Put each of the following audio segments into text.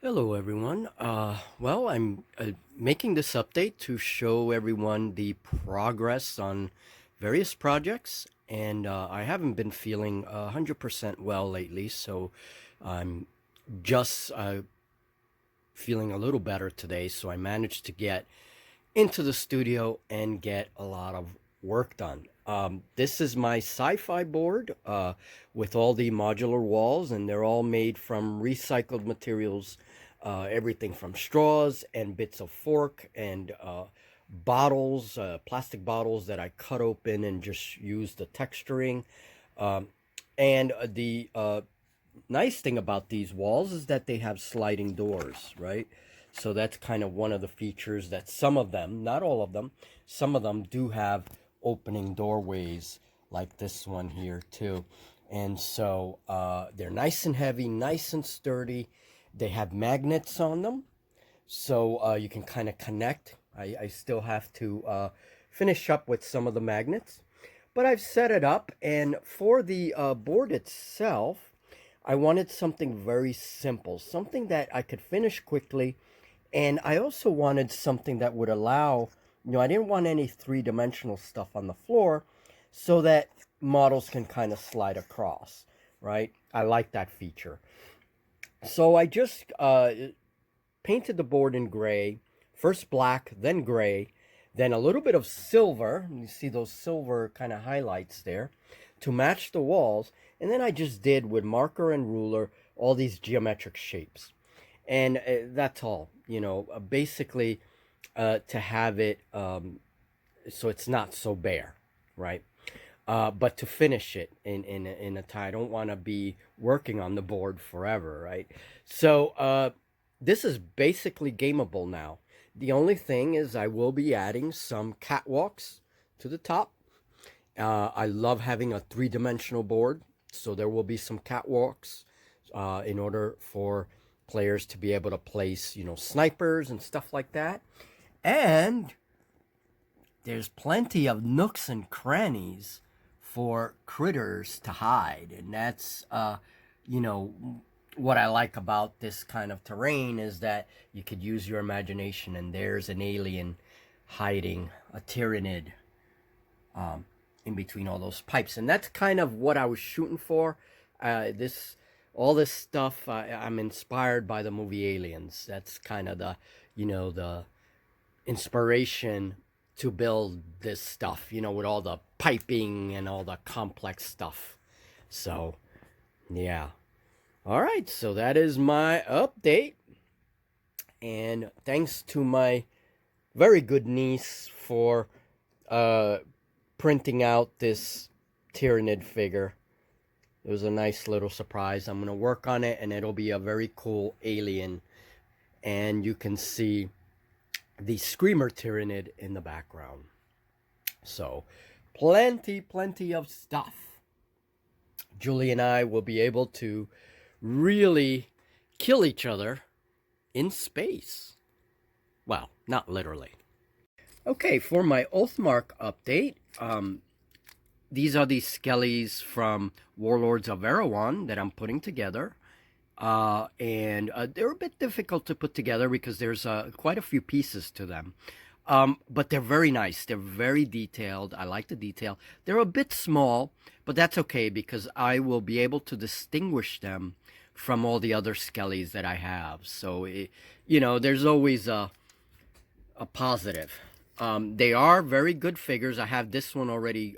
Hello, everyone. Well, I'm making this update to show everyone the progress on various projects, and I haven't been feeling 100% well lately, so I'm just feeling a little better today. So I managed to get into the studio and get a lot of work done. This is my sci-fi board with all the modular walls, and they're all made from recycled materials. Everything from straws and bits of fork and bottles, plastic bottles that I cut open and just use the texturing. Um, and the nice thing about these walls is that they have sliding doors, right? So that's kind of one of the features that some of them, not all of them, some of them do have opening doorways like this one here too. And so they're nice and heavy, nice and sturdy. They have magnets on them, so you can kind of connect. I still have to finish up with some of the magnets, but I've set it up. And for the board itself, I wanted something very simple, something that I could finish quickly. And I also wanted something that would allow, I didn't want any three-dimensional stuff on the floor so that models can kind of slide across, right? I like that feature. So I just painted the board in gray, first black, then gray, then a little bit of silver. You see those silver kind of highlights there to match the walls. And then I just did with marker and ruler all these geometric shapes. And that's all, basically to have it so it's not so bare, right? But to finish it in a tie, I don't want to be working on the board forever, right? So this is basically gameable now. The only thing is I will be adding some catwalks to the top. I love having a three-dimensional board, so there will be some catwalks in order for players to be able to place, snipers and stuff like that. And there's plenty of nooks and crannies for critters to hide, and that's you know what I like about this kind of terrain is that you could use your imagination, and there's an alien hiding, a tyrannid, in between all those pipes. And that's kind of what I was shooting for. This all this stuff, I'm inspired by the movie Aliens. That's kind of the inspiration to build this stuff, with all the piping and all the complex stuff. So, yeah. All right, so that is my update. And thanks to my very good niece for uh, printing out this Tyrannid figure. It was a nice little surprise. I'm going to work on it, and it'll be a very cool alien. And you can see the Screamer Tyrannid in the background. So, plenty of stuff. Julie and I will be able to really kill each other in space. Well, not literally. Okay, for my oathmark update, these are the skellies from Warlords of Erewhon that I'm putting together. And they're a bit difficult to put together because there's quite a few pieces to them. But they're very nice. They're very detailed. I like the detail. They're a bit small, but that's okay because I will be able to distinguish them from all the other skellies that I have. So, there's always a positive. They are very good figures. I have this one already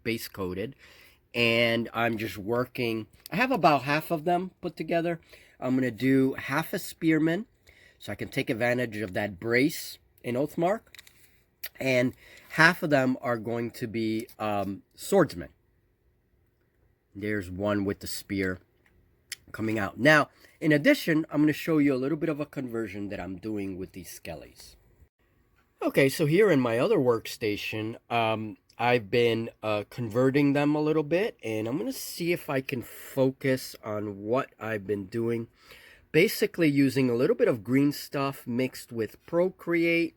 base coated, and I'm just working. I have about half of them put together. I'm going to do half a spearman so I can take advantage of that brace in Oathmark, and half of them are going to be swordsmen. There's one with the spear coming out. Now, in addition, I'm going to show you a little bit of a conversion that I'm doing with these skellies. Okay, so here in my other workstation, I've been converting them a little bit, and I'm going to see if I can focus on what I've been doing. Basically using a little bit of green stuff mixed with Procreate,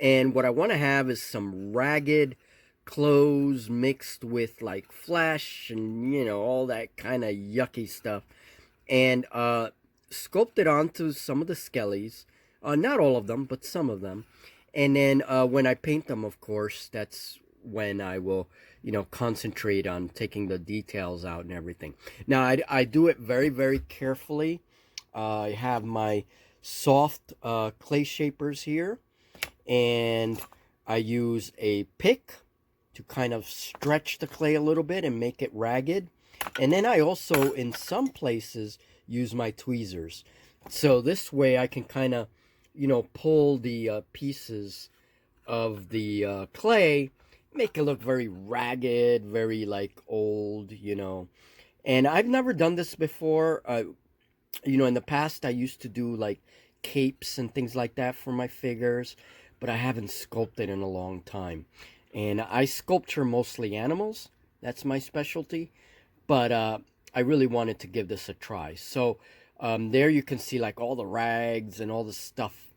and what I want to have is some ragged clothes mixed with like flesh and all that kind of yucky stuff. And sculpted onto some of the skellies. Not all of them, but some of them. And then when I paint them, of course, that's when I will, concentrate on taking the details out and everything. Now, I do it very, very carefully. I have my soft clay shapers here, and I use a pick to kind of stretch the clay a little bit and make it ragged. And then I also, in some places, use my tweezers. So this way I can kind of, pull the pieces of the clay, make it look very ragged, very like old, And I've never done this before. In the past I used to do like capes and things like that for my figures, but I haven't sculpted in a long time. And I sculpture mostly animals. That's my specialty. But I really wanted to give this a try. So there you can see like all the rags and all the stuff.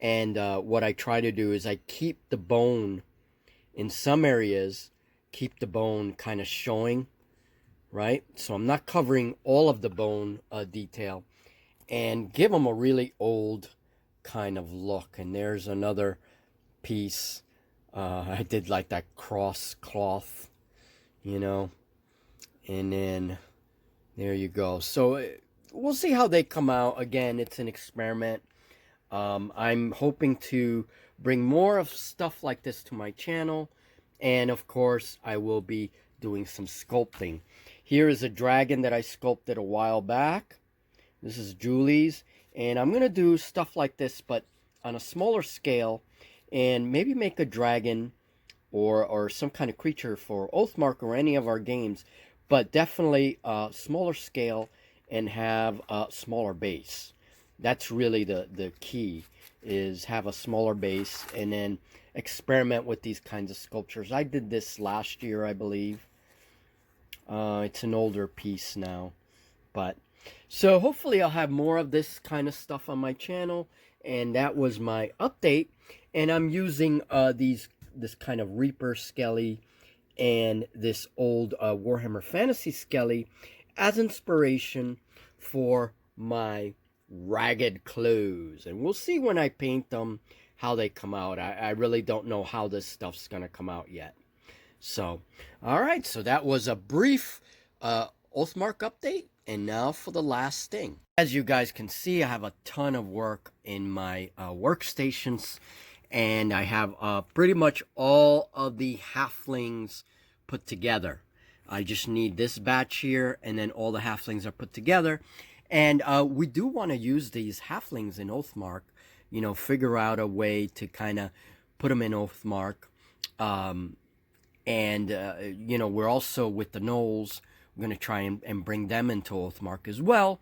And what I try to do is I keep the bone in some areas, keep the bone kind of showing, right? So I'm not covering all of the bone detail, and give them a really old kind of look. And there's another piece. I did like that cross cloth, and then there you go. So we'll see how they come out. Again, it's an experiment. I'm hoping to bring more of stuff like this to my channel, and of course I will be doing some sculpting. Here is a dragon that I sculpted a while back. This is Julie's, and I'm gonna do stuff like this but on a smaller scale, and maybe make a dragon or some kind of creature for Oathmark or any of our games, but definitely a smaller scale and have a smaller base. That's really the key, is have a smaller base and then experiment with these kinds of sculptures. I did this last year, I believe. It's an older piece now, but so hopefully I'll have more of this kind of stuff on my channel. And that was my update. And I'm using this kind of Reaper Skelly and this old Warhammer Fantasy Skelly as inspiration for my ragged clothes. And we'll see when I paint them how they come out. I really don't know how this stuff's gonna come out yet. So, all right, so that was a brief Oathmark update, and now for the last thing. As you guys can see, I have a ton of work in my workstations, and I have pretty much all of the halflings put together. I just need this batch here, and then all the halflings are put together. And we do want to use these halflings in Oathmark, figure out a way to kind of put them in Oathmark. We're also with the gnolls, we're going to try and bring them into Oathmark as well.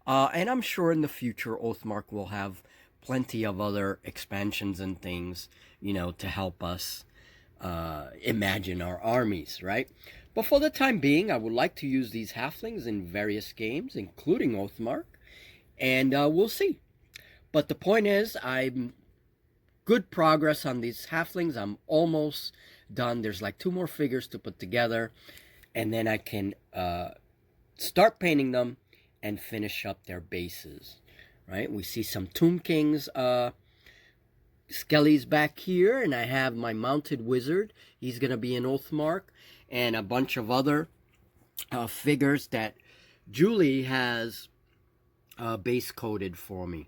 And I'm sure in the future, Oathmark will have plenty of other expansions and things, to help us imagine our armies, right? But for the time being, I would like to use these halflings in various games, including Oathmark, and we'll see. But the point is, I'm good progress on these halflings. I'm almost done. There's like 2 more figures to put together, and then I can start painting them and finish up their bases, right? We see some Tomb Kings skellies back here, and I have my mounted wizard. He's going to be in Oathmark, and a bunch of other figures that Julie has base coated for me.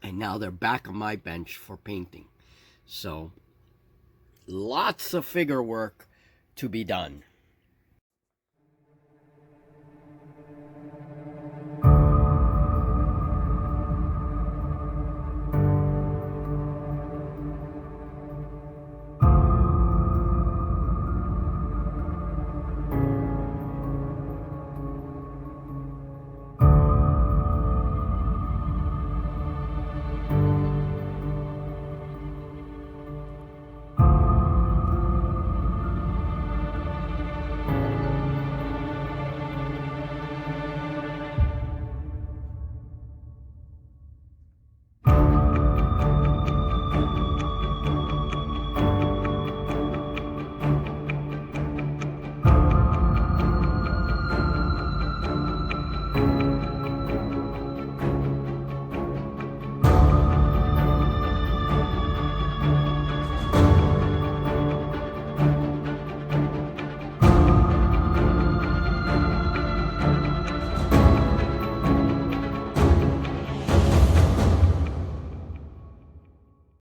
And now they're back on my bench for painting. So, lots of figure work to be done.